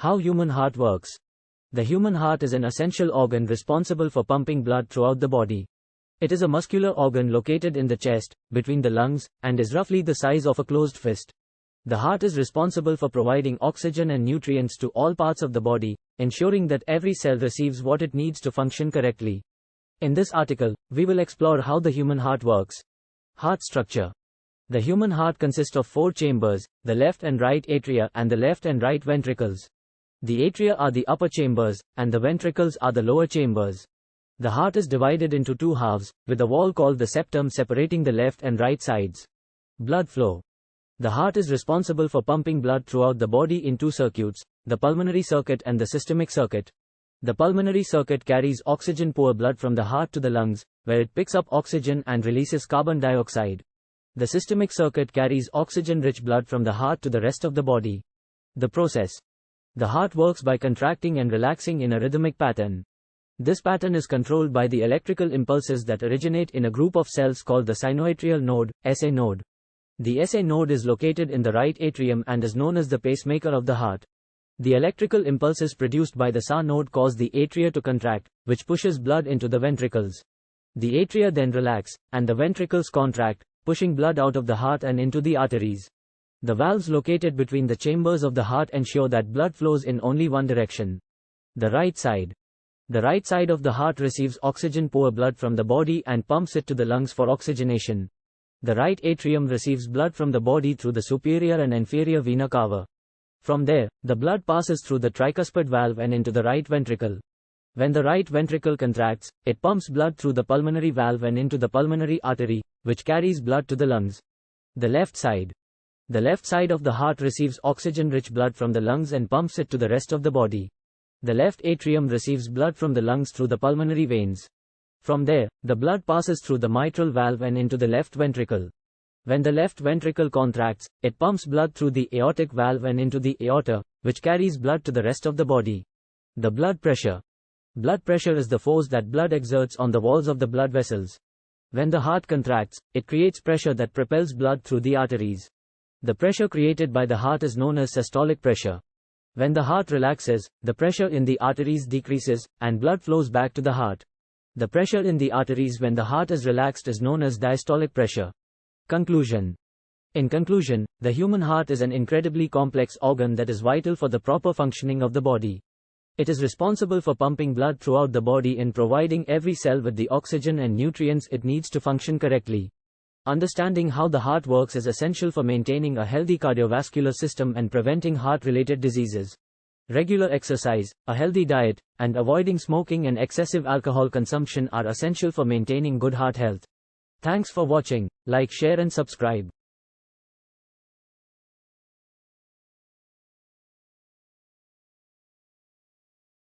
How human heart works. The human heart is an essential organ responsible for pumping blood throughout the body. It is a muscular organ located in the chest, between the lungs, and is roughly the size of a closed fist. The heart is responsible for providing oxygen and nutrients to all parts of the body, ensuring that every cell receives what it needs to function correctly. In this article, we will explore how the human heart works. Heart structure. The human heart consists of 4 chambers, the left and right atria and the left and right ventricles. The atria are the upper chambers, and the ventricles are the lower chambers. The heart is divided into 2 halves, with a wall called the septum separating the left and right sides. Blood flow. The heart is responsible for pumping blood throughout the body in 2 circuits, the pulmonary circuit and the systemic circuit. The pulmonary circuit carries oxygen-poor blood from the heart to the lungs, where it picks up oxygen and releases carbon dioxide. The systemic circuit carries oxygen-rich blood from the heart to the rest of the body. The process. The heart works by contracting and relaxing in a rhythmic pattern. This pattern is controlled by the electrical impulses that originate in a group of cells called the sinoatrial node, SA node. The SA node is located in the right atrium and is known as the pacemaker of the heart. The electrical impulses produced by the SA node cause the atria to contract, which pushes blood into the ventricles. The atria then relax, and the ventricles contract, pushing blood out of the heart and into the arteries. The valves located between the chambers of the heart ensure that blood flows in only one direction. The right side. The right side of the heart receives oxygen-poor blood from the body and pumps it to the lungs for oxygenation. The right atrium receives blood from the body through the superior and inferior vena cava. From there, the blood passes through the tricuspid valve and into the right ventricle. When the right ventricle contracts, it pumps blood through the pulmonary valve and into the pulmonary artery, which carries blood to the lungs. The left side. The left side of the heart receives oxygen-rich blood from the lungs and pumps it to the rest of the body. The left atrium receives blood from the lungs through the pulmonary veins. From there, the blood passes through the mitral valve and into the left ventricle. When the left ventricle contracts, it pumps blood through the aortic valve and into the aorta, which carries blood to the rest of the body. The blood pressure. Blood pressure is the force that blood exerts on the walls of the blood vessels. When the heart contracts, it creates pressure that propels blood through the arteries. The pressure created by the heart is known as systolic pressure. When the heart relaxes, the pressure in the arteries decreases, and blood flows back to the heart. The pressure in the arteries when the heart is relaxed is known as diastolic pressure. Conclusion. In conclusion, the human heart is an incredibly complex organ that is vital for the proper functioning of the body. It is responsible for pumping blood throughout the body and providing every cell with the oxygen and nutrients it needs to function correctly. Understanding how the heart works is essential for maintaining a healthy cardiovascular system and preventing heart-related diseases. Regular exercise, a healthy diet, and avoiding smoking and excessive alcohol consumption are essential for maintaining good heart health. Thanks for watching. Like, share and subscribe.